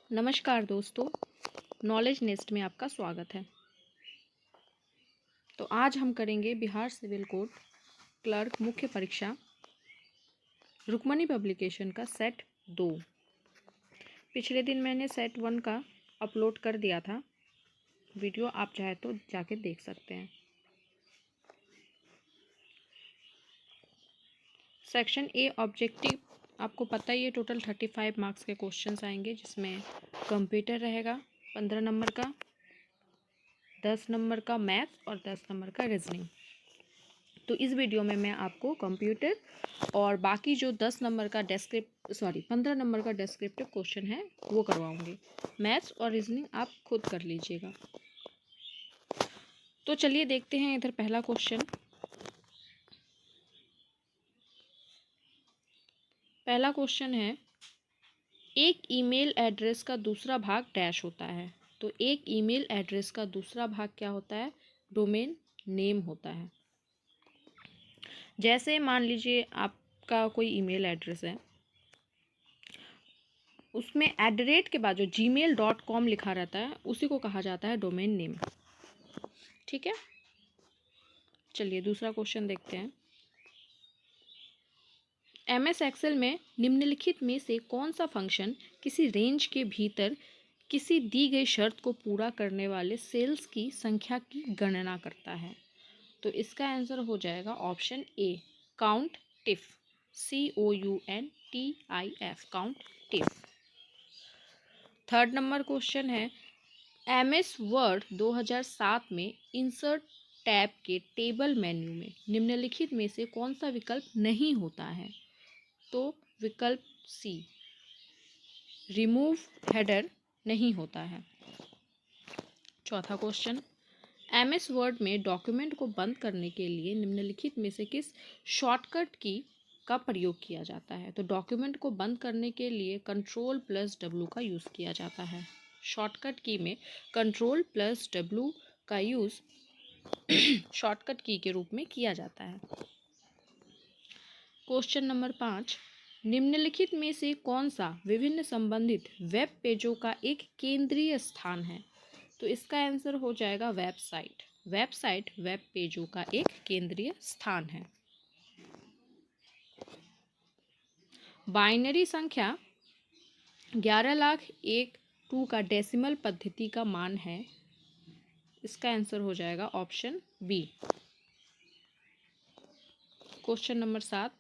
नमस्कार दोस्तों, knowledge nest में आपका स्वागत है। तो आज हम करेंगे बिहार सिविल कोर्ट क्लर्क मुख्य परीक्षा रुक्मणी पब्लिकेशन का सेट 2। पिछले दिन मैंने सेट 1 का अपलोड कर दिया था वीडियो, आप चाहे तो जाके देख सकते हैं। सेक्शन ए ऑब्जेक्टिव, आपको पता ही है टोटल 35 मार्क्स के क्वेश्चंस आएंगे, जिसमें कंप्यूटर रहेगा 15 नंबर का, 10 नंबर का मैथ्स और 10 नंबर का रीजनिंग। तो इस वीडियो में मैं आपको कंप्यूटर और बाकी जो 10 नंबर का 15 नंबर का डेस्क्रिप्टिव क्वेश्चन है वो करवाऊंगी। मैथ्स और रीजनिंग आप खुद कर लीजिएगा। तो चलिए देखते हैं इधर पहला क्वेश्चन। पहला क्वेश्चन है, एक ईमेल एड्रेस का दूसरा भाग डैश होता है। तो एक ईमेल एड्रेस का दूसरा भाग क्या होता है? डोमेन नेम होता है। जैसे मान लीजिए आपका कोई ईमेल एड्रेस है, उसमें @ के बाद जो gmail.com लिखा रहता है उसी को कहा जाता है डोमेन नेम। ठीक है, चलिए दूसरा क्वेश्चन देखते हैं। MS एक्सेल में निम्नलिखित में से कौन सा फंक्शन किसी रेंज के भीतर किसी दी गई शर्त को पूरा करने वाले सेल्स की संख्या की गणना करता है? तो इसका आंसर हो जाएगा option A, count tiff. COUNTIF, count tiff. Third number question है, MS वर्ड 2007 में इंसर्ट टैब के टेबल मेन्यू में निम्नलिखित में से कौन सा विकल्प नहीं होता है? तो विकल्प सी, रिमूव हेडर नहीं होता है। चौथा क्वेश्चन, MS वर्ड में डॉक्यूमेंट को बंद करने के लिए निम्नलिखित में से किस शॉर्टकट की का प्रयोग किया जाता है? तो डॉक्यूमेंट को बंद करने के लिए Ctrl+W का यूज़ किया जाता है। शॉर्टकट की में Ctrl+W का यूज़ शॉर्टकट की के रूप में किया जाता है। क्वेश्चन नंबर 5, निम्नलिखित में से कौन सा विभिन्न संबंधित वेब पेजों का एक केंद्रीय स्थान है? तो इसका आंसर हो जाएगा वेबसाइट। वेबसाइट वेब पेजों का एक केंद्रीय स्थान है। बाइनरी संख्या 11,01,2 का डेसिमल पद्धति का मान है। इसका आंसर हो जाएगा option B. Question number 7,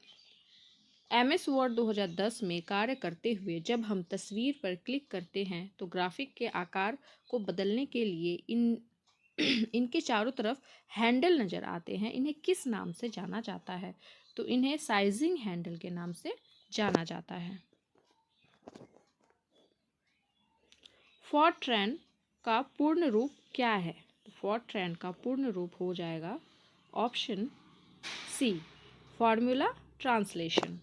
MS word 2010 में कार्य करते हुए जब हम तस्वीर पर क्लिक करते हैं तो ग्राफिक के आकार को बदलने के लिए इनके चारों तरफ हैंडल नज़र आते हैं। इन्हें किस नाम से जाना जाता है? तो इन्हें साइजिंग हैंडल के नाम से जाना जाता है। फॉर्ट्रैन का पूर्ण रूप क्या है? फॉर्ट्रैन का पूर्ण रूप हो जाएगा option C, formula translation.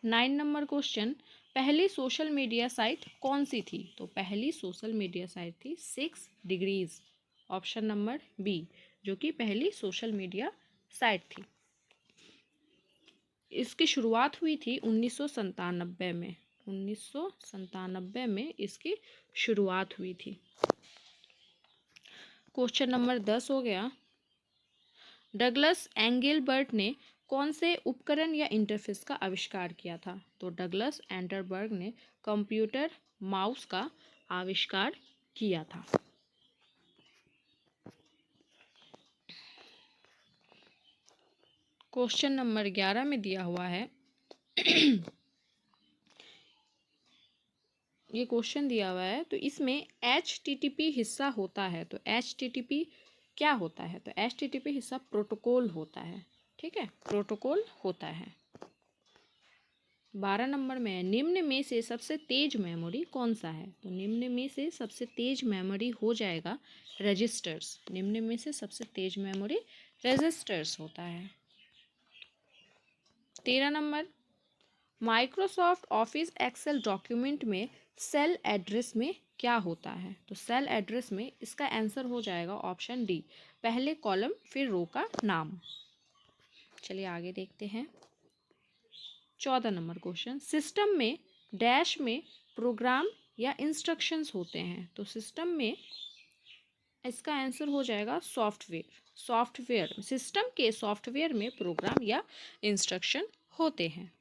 9 number question, पहली सोशल मीडिया साइट कौन सी थी? तो पहली सोशल मीडिया साइट थी 6 डिग्रीज, ऑप्शन नंबर बी, जो कि पहली सोशल मीडिया साइट थी। इसकी शुरुआत हुई थी 1997 में। 1997 में इसकी शुरुआत हुई थी। क्वेश्चन नंबर 10 हो गया, डगलस एंगलबर्ट ने कौन से उपकरण या इंटरफेस का आविष्कार किया था? तो डगलस एंगलबर्ट ने कंप्यूटर माउस का आविष्कार किया था। क्वेश्चन नंबर 11 में दिया हुआ है ये क्वेश्चन दिया हुआ है, तो इसमें HTTP हिस्सा होता है। तो HTTP क्या होता है? तो HTTP हिस्सा प्रोटोकॉल होता है। ठीक है, प्रोटोकॉल होता है। 12 नंबर में, निम्न में से सबसे तेज मेमोरी कौन सा है? तो निम्न में से सबसे तेज मेमोरी हो जाएगा रजिस्टर्स। निम्न में से सबसे तेज मेमोरी रजिस्टर्स होता है। 13 number, Microsoft Office Excel document में सेल एड्रेस में क्या होता है? तो सेल एड्रेस में इसका आंसर हो जाएगा ऑप्शन डी, पहले कॉलम फिर रो का नाम। चलिए आगे देखते हैं। 14 नंबर क्वेश्चन, सिस्टम में डैश में प्रोग्राम या इंस्ट्रक्शंस होते हैं। तो सिस्टम में इसका आंसर हो जाएगा सॉफ्टवेयर। सॉफ्टवेयर, सिस्टम के सॉफ्टवेयर में प्रोग्राम या इंस्ट्रक्शन होते हैं।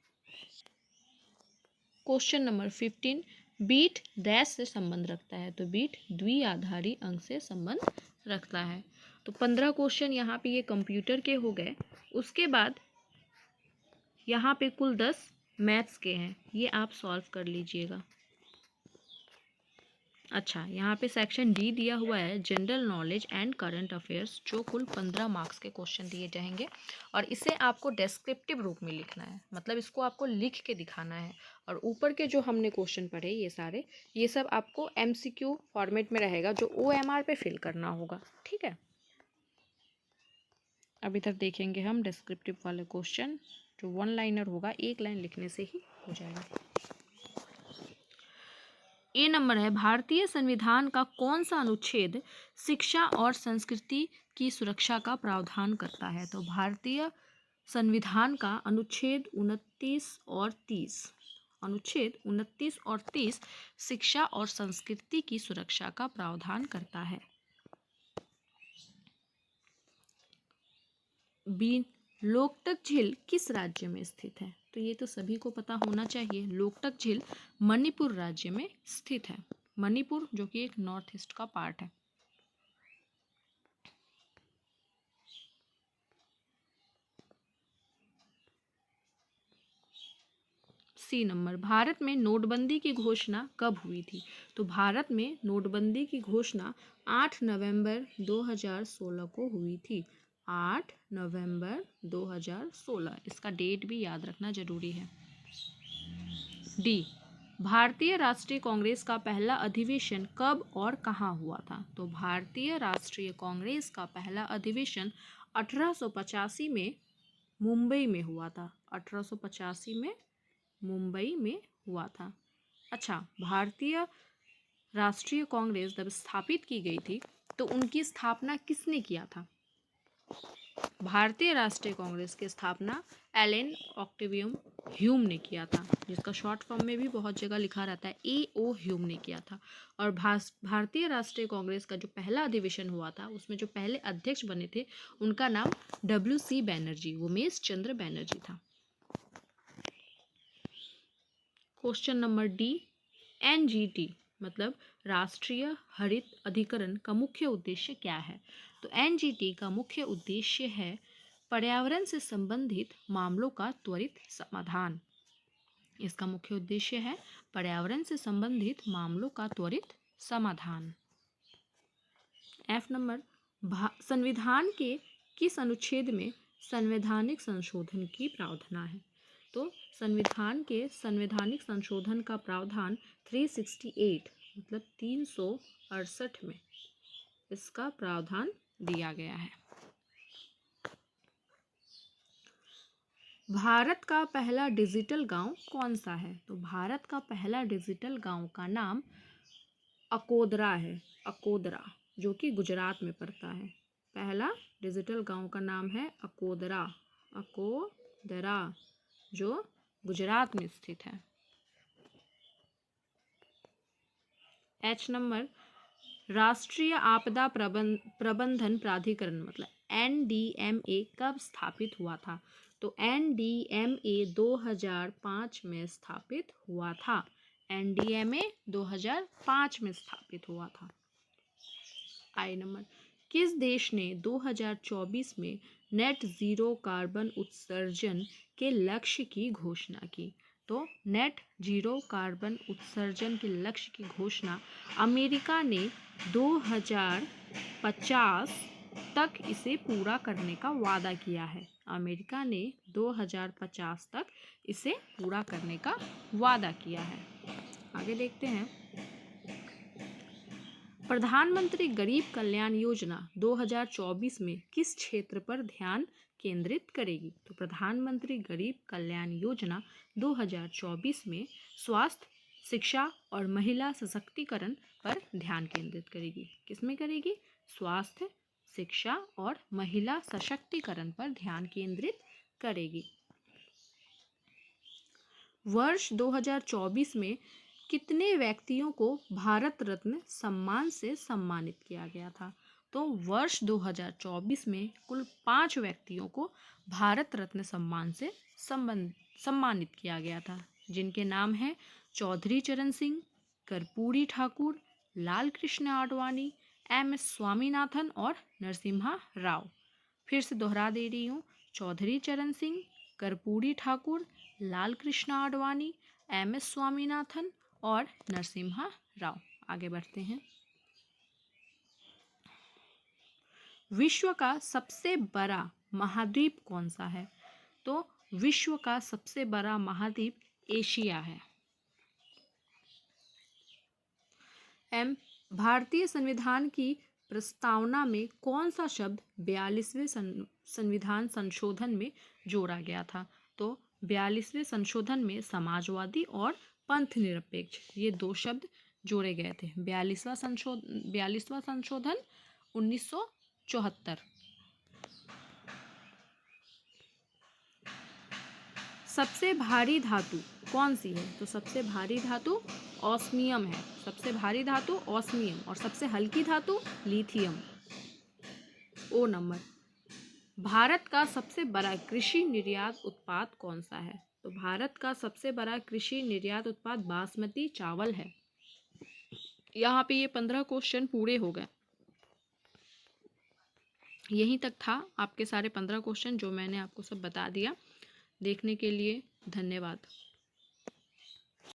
क्वेश्चन नंबर 15, बीट डैश से संबंध रखता है। तो बीट द्विआधारी अंक से संबंध रखता है। तो 15 क्वेश्चन यहाँ पे ये कंप्यूटर के हो गए। उसके बाद यहाँ पे कुल 10 मैथ्स के हैं, ये आप सॉल्व कर लीजिएगा। अच्छा, यहाँ पे सेक्शन डी दिया हुआ है general knowledge and current affairs, जो कुल 15 मार्क्स के क्वेश्चन दिए जाएंगे और इसे आपको डेस्क्रिप्टिव रूप में लिखना है, मतलब इसको आपको लिख के दिखाना है। और ऊपर के जो हमने क्वेश्चन पढ़े ये सब आपको एमसीक्यू फॉर्मेट में रहेगा, जो OMR पे फिल करना होगा। ठीक है, अब इधर देखेंगे हम डेस्क्रिप्टिव वाले क्वेश्चन, जो 1 लाइनर होगा, 1 लाइन लिखने से ही हो जाएगा। ए नंबर है, भारतीय संविधान का कौन सा अनुच्छेद शिक्षा और संस्कृति की सुरक्षा का प्रावधान करता है। तो भारतीय संविधान का अनुच्छेद 29 और 30 शिक्षा और संस्कृति की सुरक्षा का प्रावधान करता है। बी, लोकटक झील किस राज्य में स्थित है। तो ये तो सभी को पता होना चाहिए, लोकटक झील मणिपुर राज्य में स्थित है। मणिपुर जो कि एक नॉर्थ ईस्ट का पार्ट है। सी नंबर, भारत में नोटबंदी की घोषणा कब हुई थी। तो भारत में नोटबंदी की घोषणा 8 नवंबर 2016 को हुई थी। 8 नवंबर 2016, इसका डेट भी याद रखना जरूरी है। डी, भारतीय राष्ट्रीय कांग्रेस का पहला अधिवेशन कब और कहाँ हुआ था। तो भारतीय राष्ट्रीय कांग्रेस का पहला अधिवेशन 1885 में मुंबई में हुआ था। 1885 में मुंबई में हुआ था। अच्छा, भारतीय राष्ट्रीय कांग्रेस जब स्थापित की गई थी तो उनकी स्थापना किसने किया था। भारतीय राष्ट्रीय कांग्रेस की स्थापना एलन ऑक्टेवियम ह्यूम ने किया था, जिसका शॉर्ट फॉर्म में भी बहुत जगह लिखा रहता है A.O. ह्यूम ने किया था। और भारतीय राष्ट्रीय कांग्रेस का जो पहला अधिवेशन हुआ था, उसमें जो पहले अध्यक्ष बने थे, उनका नाम WC बैनर्जी, उमेश चंद्र बैनर्जी था। क्वेश्चन नंबर डी, NGT मतलब राष्ट्रीय हरित अधिकरण का मुख्य उद्देश्य क्या है। तो NGT का मुख्य उद्देश्य है पर्यावरण से संबंधित मामलों का त्वरित समाधान। इसका मुख्य उद्देश्य है पर्यावरण से संबंधित मामलों का त्वरित समाधान। F नंबर, संविधान के किस अनुच्छेद में संवैधानिक संशोधन की प्रावधान है। तो संविधान के संवैधानिक संशोधन का प्रावधान 368 मतलब 368 में इसका प्रावधान दिया गया है। भारत का पहला डिजिटल गांव कौन सा है। तो भारत का पहला डिजिटल गांव का नाम अकोदरा है। अकोदरा जो कि गुजरात में पड़ता है। पहला डिजिटल गांव का नाम है अकोदरा। अकोदरा जो गुजरात में स्थित है। H नंबर, राष्ट्रीय आपदा प्रबंधन प्राधिकरण मतलब NDMA कब स्थापित हुआ था। तो NDMA 2005 में स्थापित हुआ था। NDMA 2005 में स्थापित हुआ था। I नंबर, किस देश ने 2024 में नेट जीरो कार्बन उत्सर्जन के लक्ष्य की घोषणा की। तो नेट जीरो कार्बन उत्सर्जन के लक्ष्य की घोषणा अमेरिका ने 2050 तक इसे पूरा करने का वादा किया है। अमेरिका ने 2050 तक इसे पूरा करने का वादा किया है। आगे देखते हैं, प्रधानमंत्री गरीब कल्याण योजना 2024 में किस क्षेत्र पर ध्यान केंद्रित करेगी। तो प्रधानमंत्री गरीब कल्याण योजना 2024 में स्वास्थ्य, शिक्षा और महिला सशक्तिकरण पर ध्यान केंद्रित करेगी। किसमें करेगी। स्वास्थ्य, शिक्षा और महिला सशक्तिकरण पर ध्यान केंद्रित करेगी। वर्ष 2024 में कितने व्यक्तियों को भारत रत्न सम्मान से सम्मानित किया गया था? तो वर्ष 2024 में कुल 5 व्यक्तियों को भारत रत्न सम्मान से सम्मानित किया गया था, जिनके नाम हैं चौधरी चरण सिंह, कर्पूरी ठाकुर, लाल कृष्ण आडवाणी, एम एस स्वामीनाथन और नरसिम्हा राव। फिर से दोहरा दे रही हूँ, चौधरी चरण सिंह, कर्पूरी ठाकुर, लाल कृष्ण आडवाणी, एम एस स्वामीनाथन और नरसिम्हा राव। आगे बढ़ते हैं। विश्व का सबसे बड़ा महाद्वीप कौन सा है? तो विश्व का सबसे बड़ा महाद्वीप एशिया है। भारतीय संविधान की प्रस्तावना में कौन सा शब्द 42वें संविधान संशोधन में जोड़ा गया था? तो 42वें संशोधन में समाजवादी और पंथ निरपेक्ष, ये 2 शब्द जोड़े गए थे। 42वां संशोधन 1974। सबसे भारी धातु कौन सी है? तो सबसे भारी धातु ऑस्मियम है। सबसे भारी धातु ऑस्मियम और सबसे हल्की धातु लिथियम। ओ नंबर। भारत का सबसे बड़ा कृषि निर्यात उत्पाद कौन सा है? तो भारत का सबसे बड़ा कृषि निर्यात उत्पाद बासमती चावल है। यहाँ पे ये 15 क्वेश्चन पूरे हो गए। यहीं तक था आपके सारे 15 क्वेश्चन जो मैंने आपको सब बता दिया। देखने के लिए धन्यवाद।